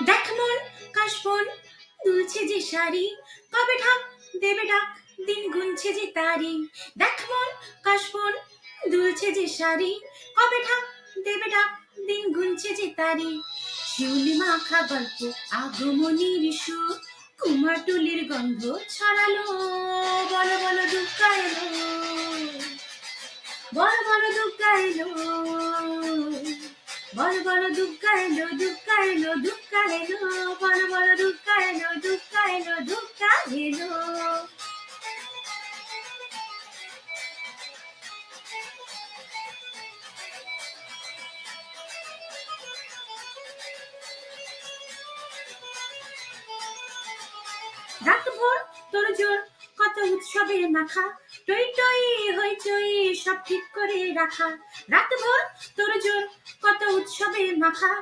দেখ মন কাশবন দুলছে যে শাড়ি, কবে ঢাক দেবে ডাক, দিন গুনছে যে তারি। দেখ মন কাশবন দুলছে যে শাড়ি, কবে ঢাক দেবে ডাক, দিন গুনছে যে তারি। শিউলি মাখা গল্প আগমনীর সুর, কুমারটুলির গন্ধ ছড়ালো, বলো বলো দুর্গা এলো, বলো বলো দুর্গা এলো, বলো বলো দুর্গা এলো, দুর্গা এলো, দুর্গা এলো, বলো বলো দুর্গা এলো, দুর্গা এলো, দুর্গা এলো। রাত ভোর তোর জোর কত উৎসবে মাখা, টই টই হইচই সব ঠিক করে রাখা। রাত ভোর তোর জোর কত উৎসবে মাখা,